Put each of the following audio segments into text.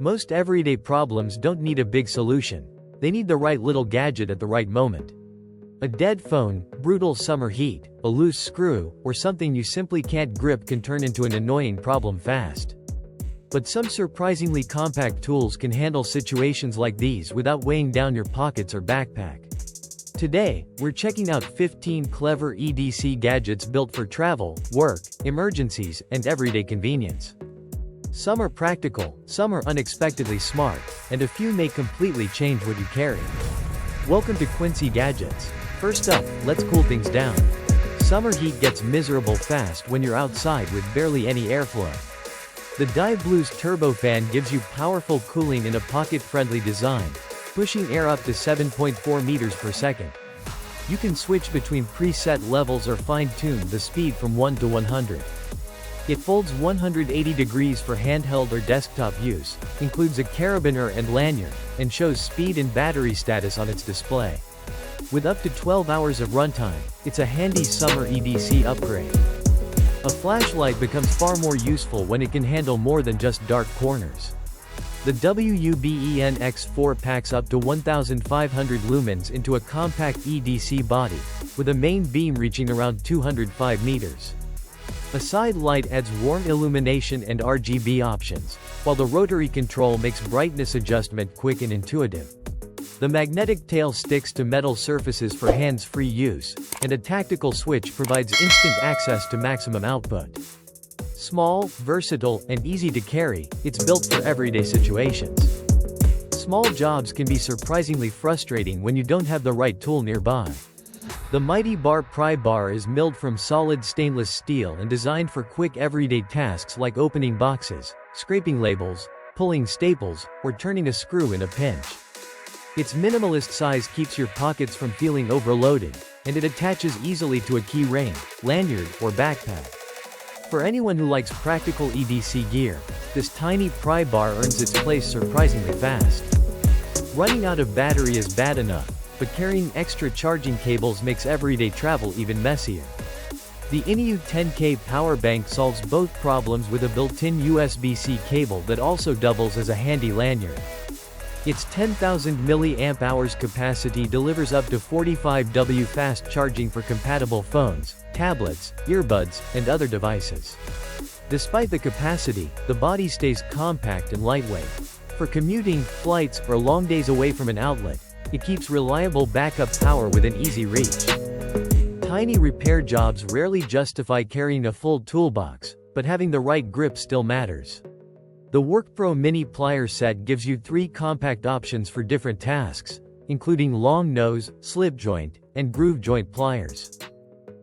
Most everyday problems don't need a big solution. They need the right little gadget at the right moment. A dead phone, brutal summer heat, a loose screw, or something you simply can't grip can turn into an annoying problem fast. But some surprisingly compact tools can handle situations like these without weighing down your pockets or backpack. Today, we're checking out 15 clever EDC gadgets built for travel, work, emergencies, and everyday convenience. Some are practical, some are unexpectedly smart, and a few may completely change what you carry. Welcome to Quincy Gadgets. First up, let's cool things down. Summer heat gets miserable fast when you're outside with barely any airflow. The Diveblues Turbo Fan gives you powerful cooling in a pocket-friendly design, pushing air up to 7.4 meters per second. You can switch between preset levels or fine-tune the speed from 1 to 100. It folds 180 degrees for handheld or desktop use, includes a carabiner and lanyard, and shows speed and battery status on its display. With up to 12 hours of runtime, it's a handy summer EDC upgrade. A flashlight becomes far more useful when it can handle more than just dark corners. The WUBEN X4 packs up to 1,500 lumens into a compact EDC body, with a main beam reaching around 205 meters. A side light adds warm illumination and RGB options, while the rotary control makes brightness adjustment quick and intuitive. The magnetic tail sticks to metal surfaces for hands-free use, and a tactical switch provides instant access to maximum output. Small, versatile, and easy to carry, it's built for everyday situations. Small jobs can be surprisingly frustrating when you don't have the right tool nearby. The mighty Bar Pry Bar is milled from solid stainless steel and designed for quick everyday tasks like opening boxes, scraping labels, pulling staples, or turning a screw in a pinch. Its minimalist size keeps your pockets from feeling overloaded, and it attaches easily to a key ring, lanyard, or backpack. For anyone who likes practical EDC gear, this tiny pry bar earns its place surprisingly fast. Running out of battery is bad enough, but carrying extra charging cables makes everyday travel even messier. The INIU 10K power bank solves both problems with a built-in USB-C cable that also doubles as a handy lanyard. Its 10,000 mAh capacity delivers up to 45 W fast charging for compatible phones, tablets, earbuds, and other devices. Despite the capacity, the body stays compact and lightweight. For commuting, flights, or long days away from an outlet, it keeps reliable backup power within easy reach. Tiny repair jobs rarely justify carrying a full toolbox, but having the right grip still matters. The WORKPRO Mini Plier set gives you 3 compact options for different tasks, including long nose, slip joint, and groove joint pliers.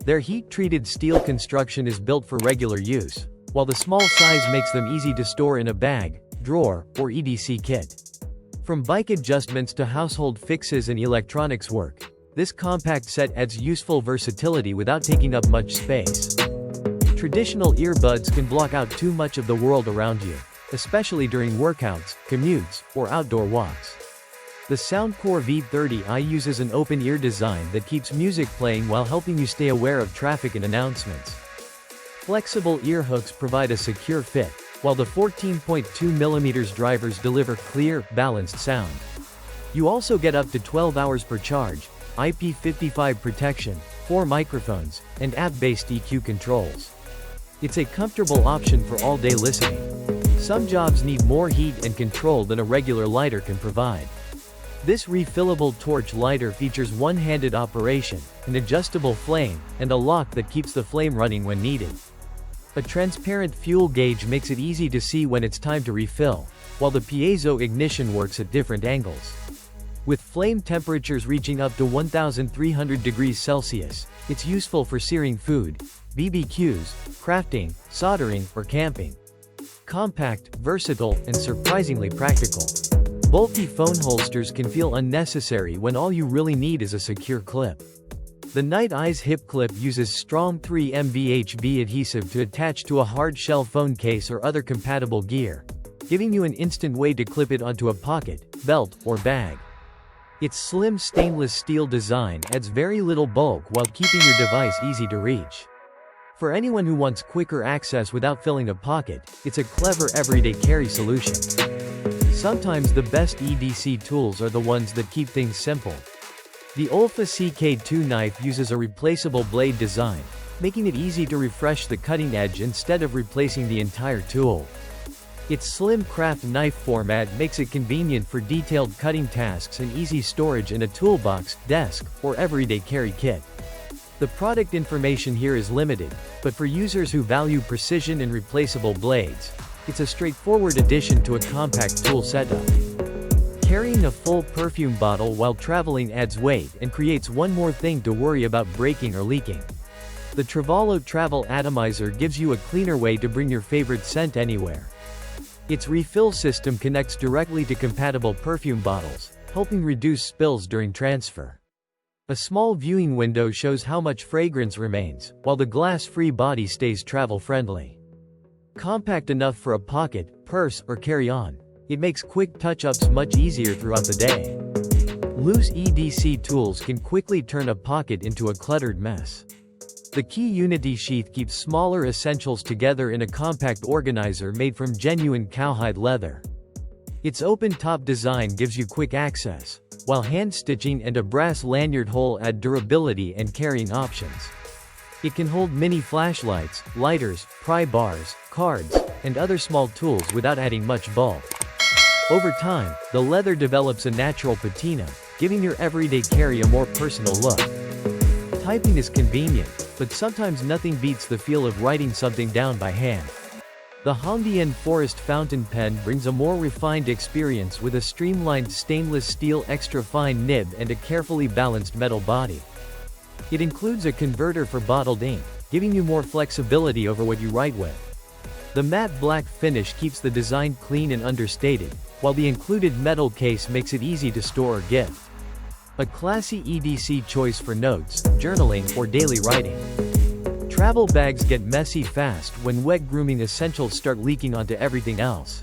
Their heat-treated steel construction is built for regular use, while the small size makes them easy to store in a bag, drawer, or EDC kit. From bike adjustments to household fixes and electronics work, this compact set adds useful versatility without taking up much space. Traditional earbuds can block out too much of the world around you, especially during workouts, commutes, or outdoor walks. The Soundcore V30i uses an open-ear design that keeps music playing while helping you stay aware of traffic and announcements. Flexible ear hooks provide a secure fit, while the 14.2mm drivers deliver clear, balanced sound. You also get up to 12 hours per charge, IP55 protection, 4 microphones, and app-based EQ controls. It's a comfortable option for all-day listening. Some jobs need more heat and control than a regular lighter can provide. This refillable torch lighter features one-handed operation, an adjustable flame, and a lock that keeps the flame running when needed. A transparent fuel gauge makes it easy to see when it's time to refill, while the piezo ignition works at different angles. With flame temperatures reaching up to 1,300 degrees Celsius, it's useful for searing food, BBQs, crafting, soldering, or camping. Compact, versatile, and surprisingly practical. Bulky phone holsters can feel unnecessary when all you really need is a secure clip. The Nite Ize HipClip uses strong 3M adhesive to attach to a hard-shell phone case or other compatible gear, giving you an instant way to clip it onto a pocket, belt, or bag. Its slim stainless steel design adds very little bulk while keeping your device easy to reach. For anyone who wants quicker access without filling a pocket, it's a clever everyday carry solution. Sometimes the best EDC tools are the ones that keep things simple. The OLFA CK2 knife uses a replaceable blade design, making it easy to refresh the cutting edge instead of replacing the entire tool. Its slim craft knife format makes it convenient for detailed cutting tasks and easy storage in a toolbox, desk, or everyday carry kit. The product information here is limited, but for users who value precision and replaceable blades, it's a straightforward addition to a compact tool setup. Carrying a full perfume bottle while traveling adds weight and creates one more thing to worry about breaking or leaking. The Travalo Travel Atomiser gives you a cleaner way to bring your favorite scent anywhere. Its refill system connects directly to compatible perfume bottles, helping reduce spills during transfer. A small viewing window shows how much fragrance remains, while the glass-free body stays travel-friendly. Compact enough for a pocket, purse, or carry-on, it makes quick touch-ups much easier throughout the day. Loose EDC tools can quickly turn a pocket into a cluttered mess. The KeyUnity Sheath keeps smaller essentials together in a compact organizer made from genuine cowhide leather. Its open-top design gives you quick access, while hand-stitching and a brass lanyard hole add durability and carrying options. It can hold mini flashlights, lighters, pry bars, cards, and other small tools without adding much bulk. Over time, the leather develops a natural patina, giving your everyday carry a more personal look. Typing is convenient, but sometimes nothing beats the feel of writing something down by hand. The Hongdian Forest fountain pen brings a more refined experience with a streamlined stainless steel extra-fine nib and a carefully balanced metal body. It includes a converter for bottled ink, giving you more flexibility over what you write with. The matte black finish keeps the design clean and understated, while the included metal case makes it easy to store or gift. A classy EDC choice for notes, journaling, or daily writing. Travel bags get messy fast when wet grooming essentials start leaking onto everything else.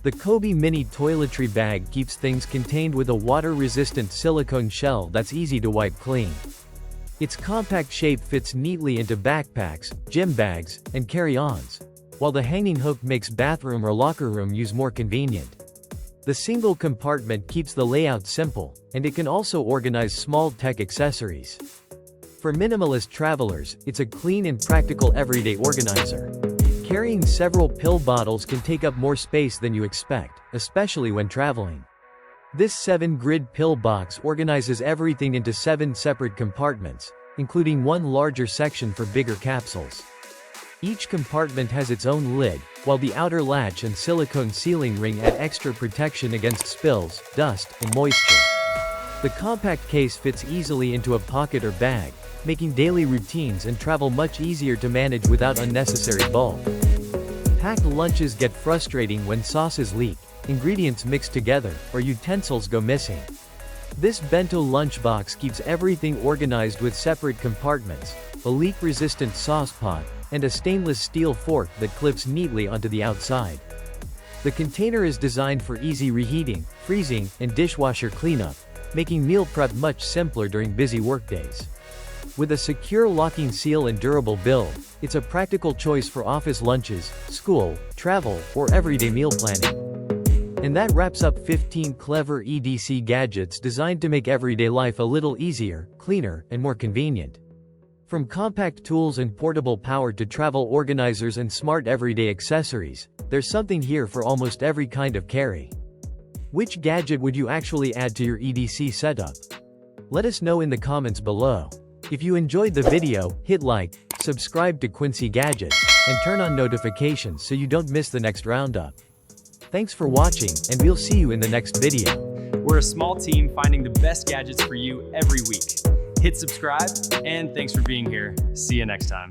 The Koby mini toiletry bag keeps things contained with a water-resistant silicone shell that's easy to wipe clean. Its compact shape fits neatly into backpacks, gym bags, and carry-ons, while the hanging hook makes bathroom or locker room use more convenient. The single compartment keeps the layout simple, and it can also organize small tech accessories. For minimalist travelers, it's a clean and practical everyday organizer. Carrying several pill bottles can take up more space than you expect, especially when traveling. This 7-grid pill box organizes everything into 7 separate compartments, including one larger section for bigger capsules. Each compartment has its own lid, while the outer latch and silicone sealing ring add extra protection against spills, dust, and moisture. The compact case fits easily into a pocket or bag, making daily routines and travel much easier to manage without unnecessary bulk. Packed lunches get frustrating when sauces leak, ingredients mix together, or utensils go missing. This Bento Lunchbox keeps everything organized with separate compartments, a leak-resistant sauce pot, and a stainless steel fork that clips neatly onto the outside. The container is designed for easy reheating, freezing, and dishwasher cleanup, making meal prep much simpler during busy workdays. With a secure locking seal and durable build, it's a practical choice for office lunches, school, travel, or everyday meal planning. And that wraps up 15 clever EDC gadgets designed to make everyday life a little easier, cleaner, and more convenient. From compact tools and portable power to travel organizers and smart everyday accessories, there's something here for almost every kind of carry. Which gadget would you actually add to your EDC setup? Let us know in the comments below. If you enjoyed the video, hit like, subscribe to Quincy Gadgets, and turn on notifications so you don't miss the next roundup. Thanks for watching, and we'll see you in the next video. We're a small team finding the best gadgets for you every week. Hit subscribe, and thanks for being here. See you next time.